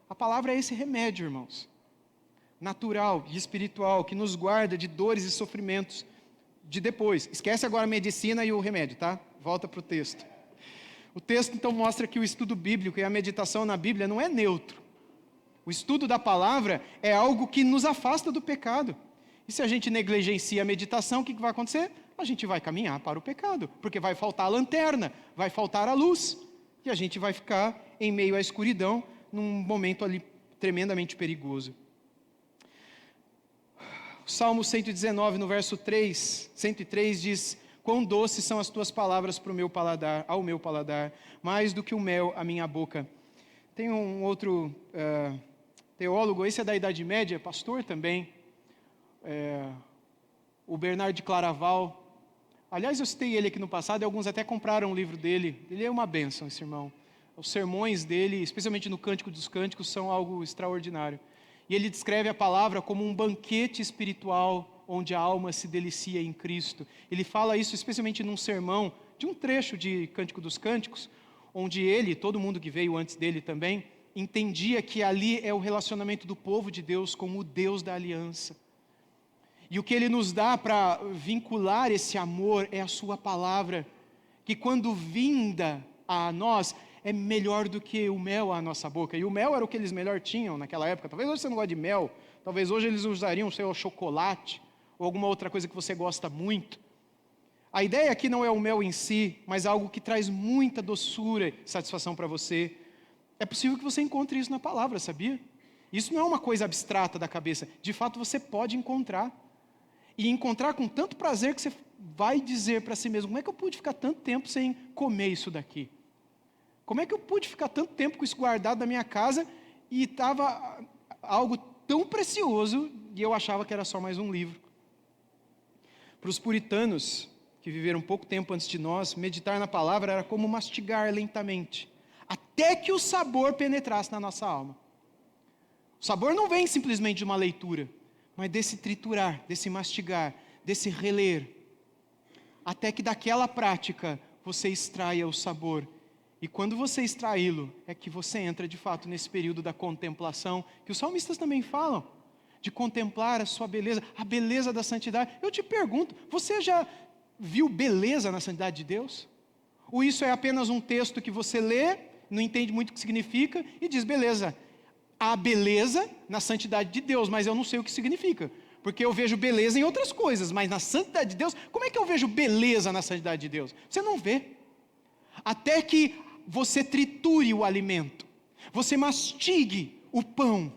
A palavra é esse remédio, irmãos. Natural e espiritual, que nos guarda de dores e sofrimentos de depois. Esquece agora a medicina e o remédio, tá? Volta para o texto. O texto então mostra que o estudo bíblico e a meditação na Bíblia não é neutro. O estudo da palavra é algo que nos afasta do pecado. E se a gente negligencia a meditação, o que vai acontecer? A gente vai caminhar para o pecado, porque vai faltar a lanterna, vai faltar a luz, e a gente vai ficar em meio à escuridão, num momento ali tremendamente perigoso. O Salmo 119, no verso 103 diz: quão doces são as tuas palavras para o meu paladar, ao meu paladar, mais do que o mel à minha boca. Tem um outro teólogo, esse é da Idade Média, pastor também, o Bernard de Claraval. Aliás, eu citei ele aqui no passado e alguns até compraram o livro dele. Ele é uma bênção, esse irmão. Os sermões dele, especialmente no Cântico dos Cânticos, são algo extraordinário. E ele descreve a palavra como um banquete espiritual onde a alma se delicia em Cristo. Ele fala isso especialmente num sermão, de um trecho de Cântico dos Cânticos, onde ele, todo mundo que veio antes dele também, entendia que ali é o relacionamento do povo de Deus com o Deus da aliança. E o que ele nos dá para vincular esse amor é a sua palavra, que quando vinda a nós, é melhor do que o mel à nossa boca. E o mel era o que eles melhor tinham naquela época. Talvez hoje você não goste de mel, talvez hoje eles usariam, sei lá, chocolate, ou alguma outra coisa que você gosta muito. A ideia aqui não é o mel em si, mas algo que traz muita doçura e satisfação para você. É possível que você encontre isso na palavra, sabia? Isso não é uma coisa abstrata da cabeça. De fato, você pode encontrar. E encontrar com tanto prazer que você vai dizer para si mesmo: como é que eu pude ficar tanto tempo sem comer isso daqui? Como é que eu pude ficar tanto tempo com isso guardado na minha casa e estava algo tão precioso e eu achava que era só mais um livro? Para os puritanos, que viveram pouco tempo antes de nós, meditar na palavra era como mastigar lentamente, até que o sabor penetrasse na nossa alma. O sabor não vem simplesmente de uma leitura, mas desse triturar, desse mastigar, desse reler, até que daquela prática você extraia o sabor. E quando você extraí-lo, é que você entra de fato nesse período da contemplação, que os salmistas também falam, de contemplar a sua beleza, a beleza da santidade. Eu te pergunto, você já viu beleza na santidade de Deus? Ou isso é apenas um texto que você lê, não entende muito o que significa, e diz: beleza, há beleza na santidade de Deus, mas eu não sei o que significa, porque eu vejo beleza em outras coisas, mas na santidade de Deus, como é que eu vejo beleza na santidade de Deus? Você não vê. Até que você triture o alimento, você mastigue o pão,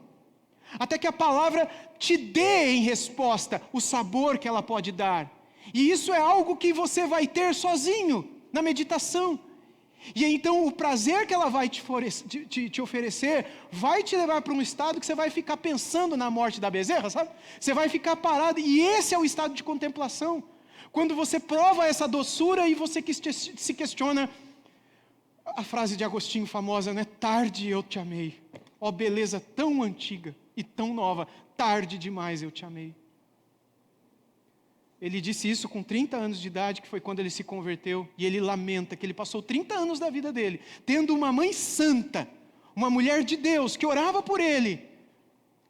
até que a palavra te dê em resposta o sabor que ela pode dar. E isso é algo que você vai ter sozinho, na meditação. E então o prazer que ela vai te oferecer, vai te levar para um estado que você vai ficar pensando na morte da bezerra, sabe? Você vai ficar parado, e esse é o estado de contemplação. Quando você prova essa doçura e você se questiona, a frase de Agostinho famosa, né? Tarde eu te amei, ó beleza tão antiga e tão nova, tarde demais eu te amei. Ele disse isso com 30 anos de idade, que foi quando ele se converteu, e ele lamenta que ele passou 30 anos da vida dele, tendo uma mãe santa, uma mulher de Deus, que orava por ele,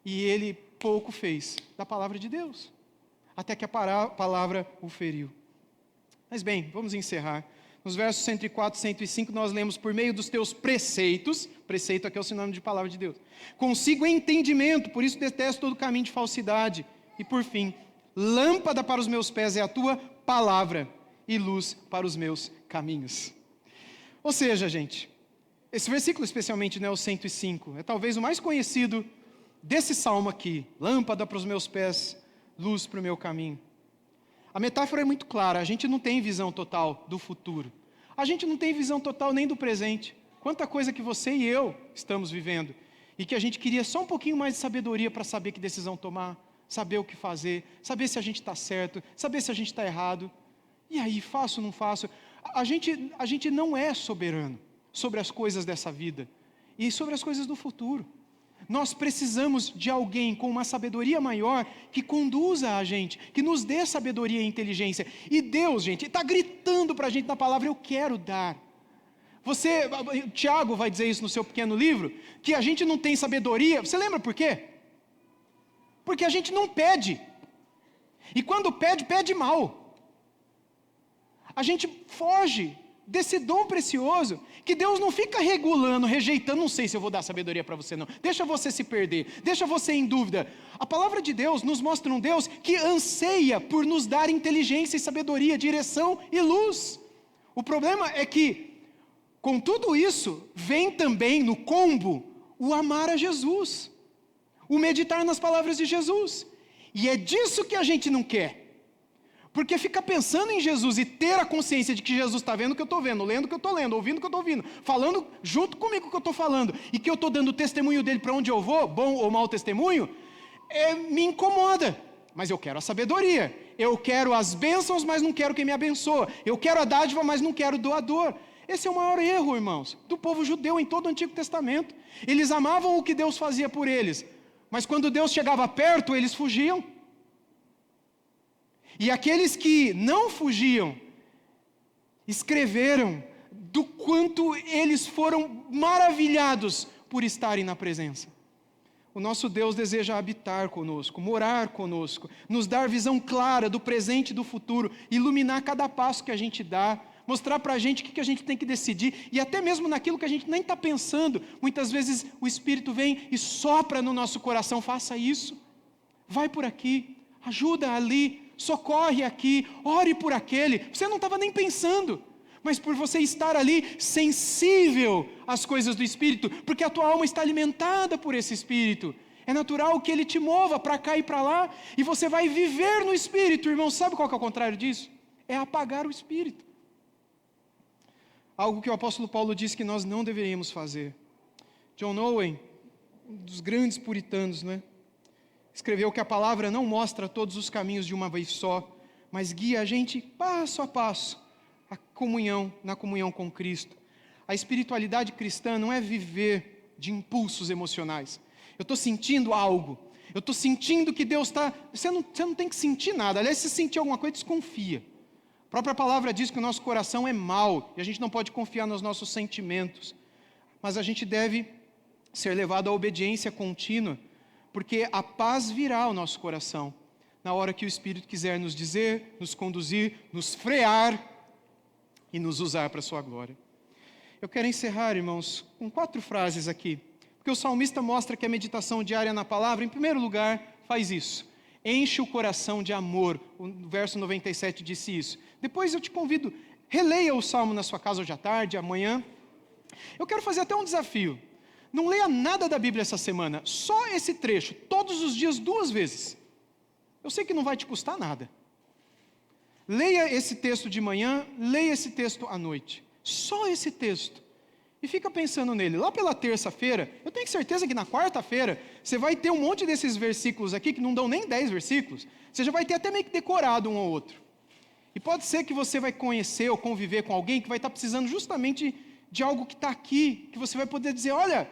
e ele pouco fez da palavra de Deus, até que a palavra o feriu. Mas bem, vamos encerrar. Nos versos 104 e 105 nós lemos: por meio dos teus preceitos, preceito aqui é o sinônimo de palavra de Deus, consigo entendimento, por isso detesto todo caminho de falsidade. E por fim, lâmpada para os meus pés é a tua palavra e luz para os meus caminhos. Ou seja, gente, esse versículo especialmente, né, o 105, é talvez o mais conhecido desse salmo aqui: lâmpada para os meus pés, luz para o meu caminho. A metáfora é muito clara. A gente não tem visão total do futuro, a gente não tem visão total nem do presente. Quanta coisa que você e eu estamos vivendo, e que a gente queria só um pouquinho mais de sabedoria para saber que decisão tomar, saber o que fazer, saber se a gente está certo, saber se a gente está errado. E aí, faço ou não faço? A gente não é soberano sobre as coisas dessa vida e sobre as coisas do futuro. Nós precisamos de alguém com uma sabedoria maior que conduza a gente, que nos dê sabedoria e inteligência. E Deus, gente, está gritando para a gente na palavra: eu quero dar. Tiago vai dizer isso no seu pequeno livro, que a gente não tem sabedoria. Você lembra por quê? Porque a gente não pede. E quando pede, pede mal. A gente foge desse dom precioso, que Deus não fica regulando, rejeitando, não sei se eu vou dar sabedoria para você não, deixa você se perder, deixa você em dúvida. A palavra de Deus nos mostra um Deus que anseia por nos dar inteligência e sabedoria, direção e luz. O problema é que, com tudo isso, vem também no combo o amar a Jesus, o meditar nas palavras de Jesus, e é disso que a gente não quer. Porque ficar pensando em Jesus e ter a consciência de que Jesus está vendo o que eu estou vendo, lendo o que eu estou lendo, ouvindo o que eu estou ouvindo, falando junto comigo o que eu estou falando, e que eu estou dando o testemunho dele para onde eu vou, bom ou mau testemunho, me incomoda. Mas eu quero a sabedoria, eu quero as bênçãos, mas não quero quem me abençoa, eu quero a dádiva, mas não quero o doador. Esse é o maior erro, irmãos, do povo judeu em todo o Antigo Testamento. Eles amavam o que Deus fazia por eles, mas quando Deus chegava perto, eles fugiam. E aqueles que não fugiam, escreveram do quanto eles foram maravilhados por estarem na presença. O nosso Deus deseja habitar conosco, morar conosco, nos dar visão clara do presente e do futuro, iluminar cada passo que a gente dá, mostrar para a gente o que a gente tem que decidir, e até mesmo naquilo que a gente nem está pensando. Muitas vezes o Espírito vem e sopra no nosso coração: faça isso, vai por aqui, ajuda ali, socorre aqui, ore por aquele. Você não estava nem pensando, mas por você estar ali sensível às coisas do Espírito, porque a tua alma está alimentada por esse Espírito, é natural que ele te mova para cá e para lá, e você vai viver no Espírito. Irmão, sabe qual que é o contrário disso? É apagar o Espírito. Algo que o apóstolo Paulo disse que nós não deveríamos fazer. John Owen, um dos grandes puritanos, escreveu que a palavra não mostra todos os caminhos de uma vez só, mas guia a gente passo a passo na comunhão com Cristo. A espiritualidade cristã não é viver de impulsos emocionais. Eu estou sentindo algo, eu estou sentindo que Deus está... Você não tem que sentir nada. Aliás, se sentir alguma coisa, desconfia. A própria palavra diz que o nosso coração é mau, e a gente não pode confiar nos nossos sentimentos. Mas a gente deve ser levado à obediência contínua, porque a paz virá ao nosso coração, na hora que o Espírito quiser nos dizer, nos conduzir, nos frear e nos usar para a sua glória. Eu quero encerrar, irmãos, com 4 frases aqui, porque o salmista mostra que a meditação diária na palavra, em primeiro lugar, faz isso: enche o coração de amor. O verso 97 disse isso. Depois eu te convido, releia o salmo na sua casa hoje à tarde, amanhã. Eu quero fazer até um desafio. Não leia nada da Bíblia essa semana, só esse trecho, todos os dias 2 vezes. Eu sei que não vai te custar nada. Leia esse texto de manhã, leia esse texto à noite. Só esse texto. E fica pensando nele. Lá pela terça-feira, eu tenho certeza que na quarta-feira, você vai ter um monte desses versículos aqui, que não dão nem 10 versículos, você já vai ter até meio que decorado um ou outro. E pode ser que você vai conhecer ou conviver com alguém que vai estar precisando justamente de algo que está aqui, que você vai poder dizer: olha,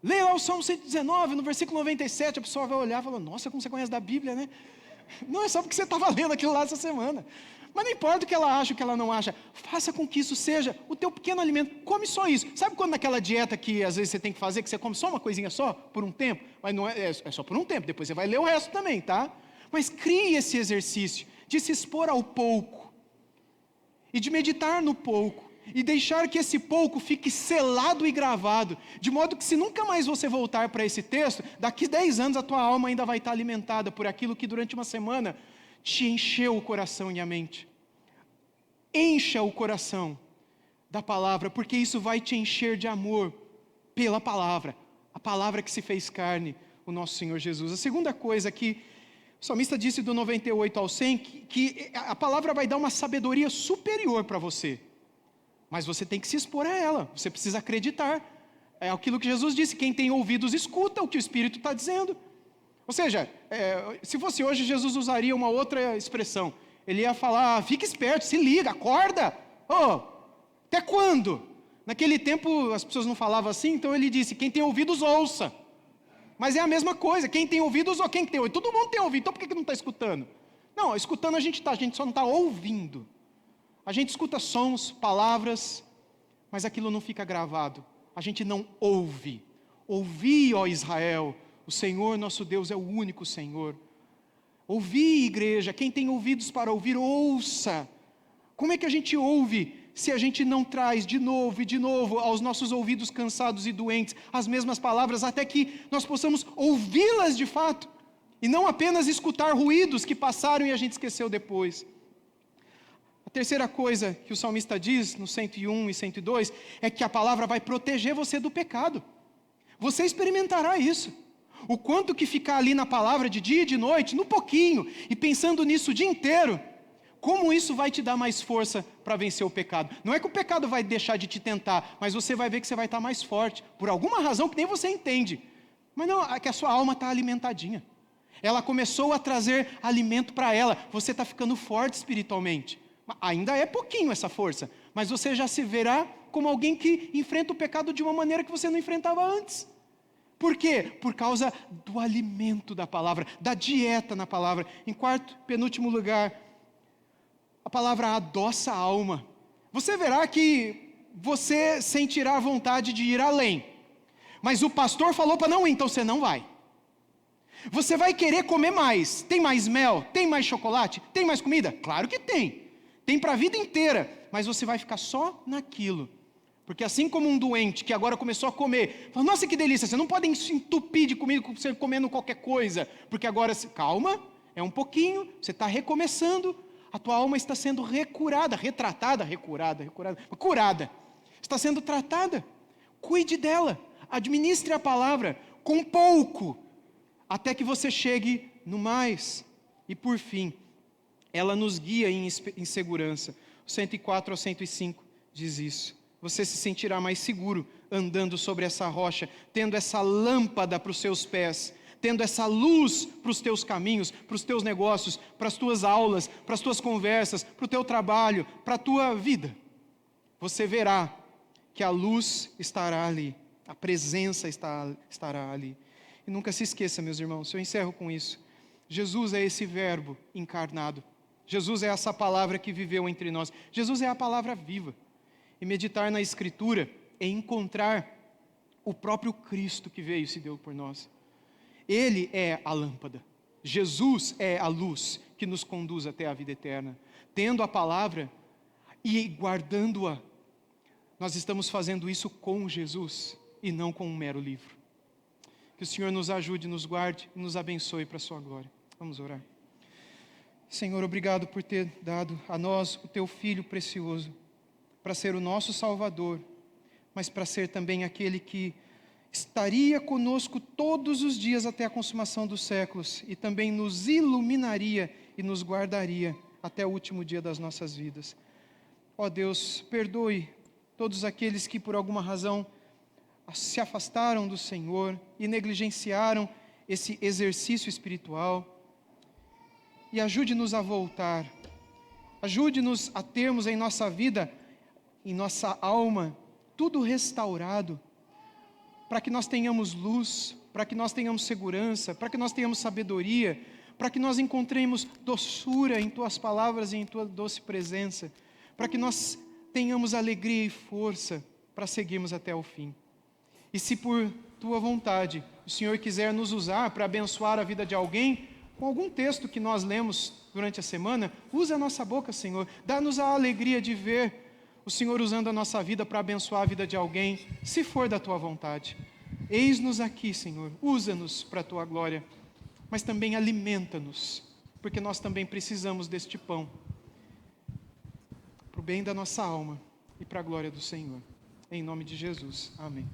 leia lá o Salmo 119, no versículo 97, a pessoa vai olhar e falar: nossa, como você conhece da Bíblia, né? Não é só porque você estava lendo aquilo lá essa semana. Mas não importa o que ela acha, o que ela não acha, faça com que isso seja o teu pequeno alimento. Come só isso. Sabe quando naquela dieta que às vezes você tem que fazer, que você come só uma coisinha só, por um tempo? Mas não é só por um tempo, depois você vai ler o resto também, tá? Mas crie esse exercício de se expor ao pouco, e de meditar no pouco, e deixar que esse pouco fique selado e gravado, de modo que se nunca mais você voltar para esse texto, daqui 10 anos a tua alma ainda vai estar alimentada por aquilo que durante uma semana te encheu o coração e a mente. Encha o coração da palavra, porque isso vai te encher de amor pela palavra, a palavra que se fez carne, o nosso Senhor Jesus. A segunda coisa que o salmista disse do 98 ao 100, que a palavra vai dar uma sabedoria superior para você, mas você tem que se expor a ela, você precisa acreditar. É aquilo que Jesus disse: quem tem ouvidos escuta o que o Espírito está dizendo. Ou seja, se fosse hoje, Jesus usaria uma outra expressão. Ele ia falar: fique esperto, se liga, acorda. Até quando? Naquele tempo as pessoas não falavam assim, então ele disse: quem tem ouvidos ouça. Mas é a mesma coisa, quem tem ouvidos ou quem tem ouvido? Todo mundo tem ouvido, então por que não está escutando? Não, escutando a gente só não está ouvindo. A gente escuta sons, palavras, mas aquilo não fica gravado. A gente não ouve. Ouvi, ó Israel, o Senhor nosso Deus é o único Senhor. Ouvi, igreja, quem tem ouvidos para ouvir, ouça. Como é que a gente ouve? se a gente não traz de novo e de novo aos nossos ouvidos cansados e doentes as mesmas palavras, até que nós possamos ouvi-las de fato, e não apenas escutar ruídos que passaram e a gente esqueceu depois. A terceira coisa que o salmista diz, no 101 e 102, é que a palavra vai proteger você do pecado. Você experimentará isso. O quanto que ficar ali na palavra de dia e de noite, no pouquinho, e pensando nisso o dia inteiro, como isso vai te dar mais força para vencer o pecado. Não é que o pecado vai deixar de te tentar, mas você vai ver que você vai estar mais forte, por alguma razão que nem você entende. Mas não, é que a sua alma está alimentadinha. Ela começou a trazer alimento para ela, você está ficando forte espiritualmente. Ainda é pouquinho essa força, mas você já se verá como alguém que enfrenta o pecado de uma maneira que você não enfrentava antes. Por quê? Por causa do alimento da palavra, da dieta na palavra. Em quarto, penúltimo lugar, a palavra adoça a alma. Você verá que você sentirá vontade de ir além, mas o pastor falou para não ir, então você não vai. Você vai querer comer mais. Tem mais mel? Tem mais chocolate? Tem mais comida? Claro que tem. Tem para a vida inteira, mas você vai ficar só naquilo. Porque assim como um doente que agora começou a comer, fala, nossa que delícia, você não pode se entupir de comida você comendo qualquer coisa, porque agora, calma, é um pouquinho, você está recomeçando, a tua alma está sendo recurada, curada, está sendo tratada, cuide dela, administre a palavra, com pouco, até que você chegue no mais, e por fim, ela nos guia em segurança, o 104 ao 105 diz isso. Você se sentirá mais seguro andando sobre essa rocha, tendo essa lâmpada para os seus pés, tendo essa luz para os teus caminhos, para os teus negócios, para as tuas aulas, para as tuas conversas, para o teu trabalho, para a tua vida. Você verá que a luz estará ali, a presença estará ali. E nunca se esqueça, meus irmãos, eu encerro com isso. Jesus é esse verbo encarnado. Jesus é essa palavra que viveu entre nós. Jesus é a palavra viva. E meditar na Escritura é encontrar o próprio Cristo que veio e se deu por nós. Ele é a lâmpada. Jesus é a luz que nos conduz até a vida eterna. Tendo a palavra e guardando-a, nós estamos fazendo isso com Jesus e não com um mero livro. Que o Senhor nos ajude, nos guarde e nos abençoe para a sua glória. Vamos orar. Senhor, obrigado por ter dado a nós o teu Filho precioso, para ser o nosso Salvador, mas para ser também aquele que estaria conosco todos os dias até a consumação dos séculos e também nos iluminaria e nos guardaria até o último dia das nossas vidas. Ó Deus, perdoe todos aqueles que por alguma razão se afastaram do Senhor e negligenciaram esse exercício espiritual, e ajude-nos a voltar, ajude-nos a termos em nossa vida, em nossa alma, tudo restaurado, para que nós tenhamos luz, para que nós tenhamos segurança, para que nós tenhamos sabedoria, para que nós encontremos doçura em Tuas palavras e em Tua doce presença, para que nós tenhamos alegria e força para seguirmos até o fim. E se por Tua vontade o Senhor quiser nos usar para abençoar a vida de alguém, com algum texto que nós lemos durante a semana, use a nossa boca, Senhor, dá-nos a alegria de ver o Senhor usando a nossa vida para abençoar a vida de alguém, se for da Tua vontade. Eis-nos aqui, Senhor, usa-nos para a Tua glória, mas também alimenta-nos, porque nós também precisamos deste pão, para o bem da nossa alma e para a glória do Senhor. Em nome de Jesus, amém.